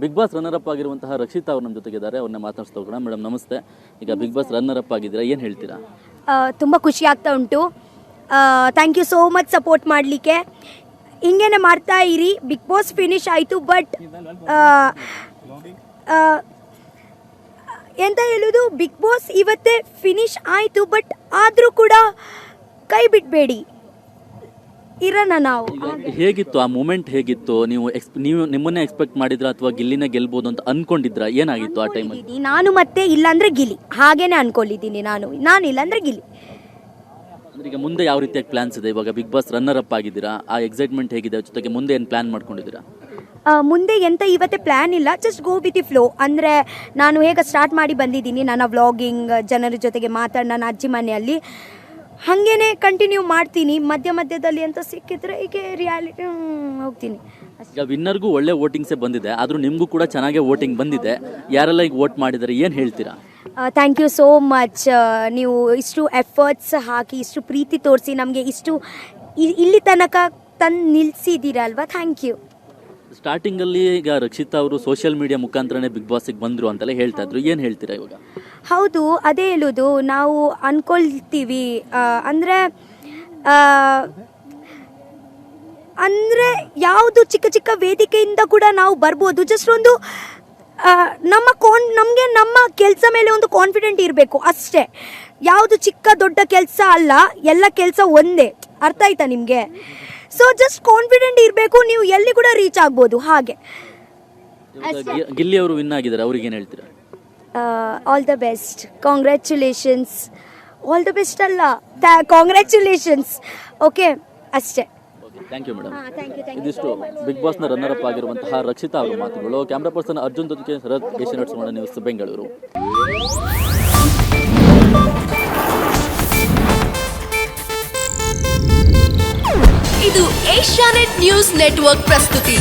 Big boss runner up ಆಗಿರುವಂತಹ ರಕ್ಷಿತಾ ಅವರು ನಮ್ಮ ಜೊತೆಗಿದ್ದಾರೆ. ಅವ್ರನ್ನ ಮಾತಾಡ್ಸ್ತಾ ಹೋಗೋಣ. ಮೇಡಮ್ ನಮಸ್ತೆ. ಈಗ ಬಿಗ್ ಬಾಸ್ ರನ್ನರ್ ಅಪ್ ಆಗಿದ್ದೀರಾ, ಏನು ಹೇಳ್ತೀರಾ? ತುಂಬ ಖುಷಿ ಆಗ್ತಾ ಉಂಟು. Thank you so much support ಮಾಡಲಿಕ್ಕೆ. ಹಿಂಗೇನೆ ಮಾಡ್ತಾ ಇರಿ. ಬಿಗ್ ಬಾಸ್ ಫಿನಿಶ್ ಆಯಿತು, ಬಟ್ ಎಂತ ಹೇಳೋದು, ಬಿಗ್ ಬಾಸ್ ಇವತ್ತೇ ಫಿನಿಶ್ ಆಯಿತು, ಬಟ್ ಆದರೂ ಕೂಡ ಕೈ ಬಿಡಬೇಡಿ, ಇರೋಣ ನಾವು. ಹೇಗಿತ್ತು ಆ ಮೂಮೆಂಟ್? ಹೇಗಿತ್ತು? ನೀವು ನಿಮ್ಮನ್ನೇ ಎಕ್ಸ್ಪೆಕ್ಟ್ ಮಾಡಿದ್ರಾ ಅಥವಾ ಗಿಲ್ಲಿನ ಗೆಲ್ಬೋದು ಅಂತ ಅನ್ಕೊಂಡಿದ್ರಾ? ಏನಾಗಿತ್ತು ಆ ಟೈಮಲ್ಲಿ? ನಾನು ಮತ್ತೆ ಇಲ್ಲಾಂದ್ರೆ ಗಿಲ್ಲಿ ಹಾಗೇನೆ ಅನ್ಕೊಂಡಿದ್ದೀನಿ. ನಾನು ಇಲ್ಲಾಂದ್ರೆ ಗಿಲ್ಲಿ. ಈಗ ಮುಂದೆ ಯಾವ ರೀತಿಯಾಗಿ ಪ್ಲಾನ್ಸ್ ಇದೆ? ಇವಾಗ ಬಿಗ್ ಬಾಸ್ ರನ್ನರ್ ಅಪ್ ಆಗಿದ್ದೀರಾ, ಆ ಎಕ್ಸೈಟ್ಮೆಂಟ್ ಹೇಗಿದೆ? ಜೊತೆಗೆ ಮುಂದೆ ಏನು ಪ್ಲಾನ್ ಮಾಡ್ಕೊಂಡಿದ್ದೀರಾ? ಮುಂದೆ ಎಂತ ಇವತ್ತೇ ಪ್ಲ್ಯಾನ್ ಇಲ್ಲ, just go with the flow. ಅಂದರೆ ನಾನು ಹೇಗೆ ಸ್ಟಾರ್ಟ್ ಮಾಡಿ ಬಂದಿದ್ದೀನಿ ನನ್ನ ವ್ಲಾಗಿಂಗ್, ಜನರ ಜೊತೆಗೆ ಮಾತಾಡಿ ನನ್ನ ಅಜ್ಜಿ ಮನೆಯಲ್ಲಿ, ಹಾಗೇನೆ ಕಂಟಿನ್ಯೂ ಮಾಡ್ತೀನಿ. ಮಧ್ಯದಲ್ಲಿ ಅಂತ ಸಿಕ್ಕಿದ್ರೆ ಈಗ ರಿಯಾಲಿಟಿ ಹೋಗ್ತೀನಿ. ಈಗ ವಿನ್ನರ್ಗೂ ಒಳ್ಳೆ ವೋಟಿಂಗ್ಸೇ ಬಂದಿದೆ, ಆದರೂ ನಿಮಗೂ ಕೂಡ ಚೆನ್ನಾಗೇ ವೋಟಿಂಗ್ ಬಂದಿದೆ. ಯಾರೆಲ್ಲ ಈಗ ವೋಟ್ ಮಾಡಿದ್ದಾರೆ, ಏನು ಹೇಳ್ತೀರಾ? Thank you so much. ನೀವು ಇಷ್ಟು ಎಫರ್ಟ್ಸ್ ಹಾಕಿ, ಇಷ್ಟು ಪ್ರೀತಿ ತೋರಿಸಿ, ನಮಗೆ ಇಷ್ಟು ಇಲ್ಲಿ ತನಕ ತಂದು ನಿಲ್ಲಿಸಿದ್ದೀರಲ್ವಾ, ಥ್ಯಾಂಕ್ ಯು. ಸ್ಟಾರ್ಟಿಂಗಲ್ಲಿ ಈಗ ರಕ್ಷಿತಾ ಅವರು ಸೋಷಿಯಲ್ ಮೀಡಿಯಾ ಮುಖಾಂತರನೇ ಬಿಗ್ ಬಾಸಿಗೆ ಬಂದರು ಅಂತೆಲ್ಲ ಹೇಳ್ತಾ ಇದ್ರು, ಏನು ಹೇಳ್ತೀರಾ ಇವಾಗ? ಹೌದು, ಅದೇ ಹೇಳೋದು. ನಾವು ಅಂದ್ಕೊಳ್ತೀವಿ ಅಂದರೆ ಯಾವುದು ಚಿಕ್ಕ ಚಿಕ್ಕ ವೇದಿಕೆಯಿಂದ ಕೂಡ ನಾವು ಬರ್ಬೋದು. ಜಸ್ಟ್ ಒಂದು ನಮಗೆ ನಮ್ಮ ಕೆಲಸ ಮೇಲೆ ಒಂದು ಕಾನ್ಫಿಡೆಂಟ್ ಇರಬೇಕು ಅಷ್ಟೇ. ಯಾವುದು ಚಿಕ್ಕ ದೊಡ್ಡ ಕೆಲಸ ಅಲ್ಲ, ಎಲ್ಲ ಕೆಲಸ ಒಂದೇ. ಅರ್ಥ ಆಯ್ತಾ ನಿಮಗೆ? ಸೊ ಜಸ್ಟ್ ಕಾನ್ಫಿಡೆಂಟ್ ಇರಬೇಕು, ನೀವು ಎಲ್ಲಿ ಕೂಡ ರೀಚ್ ಆಗ್ಬೋದು. ಹಾಗೆ ಗಿಲ್ಲಿ ಅವರು ವಿನ್ ಆಗಿದ್ದಾರೆ, ಅವ್ರಿಗೆ ಏನು ಹೇಳ್ತೀರಾ? All the best, congratulations. All the best ಅಲ್ಲ, ಕಾಂಗ್ರ್ಯಾಚುಲೇಷನ್ಸ್. ಓಕೆ, ಅಷ್ಟೇ. Thank you madam. ಇದಿಷ್ಟು ಬಿಗ್ ಬಾಸ್ನ ರನ್ನರ್ ಅಪ್ ಆಗಿರುವಂತಹ ರಕ್ಷಿತಾ ಅವರ ಮಾತುಗಳು. ಕ್ಯಾಮ್ರಾ ಪರ್ಸನ್ ಅರ್ಜುನ್ ಜೊತೆಗೆ Sharath, Asianet news, Bengaluru. ಇದು ಏಷ್ಯಾನೆಟ್ ನ್ಯೂಸ್ ನೆಟ್ವರ್ಕ್ ಪ್ರಸ್ತುತಿ.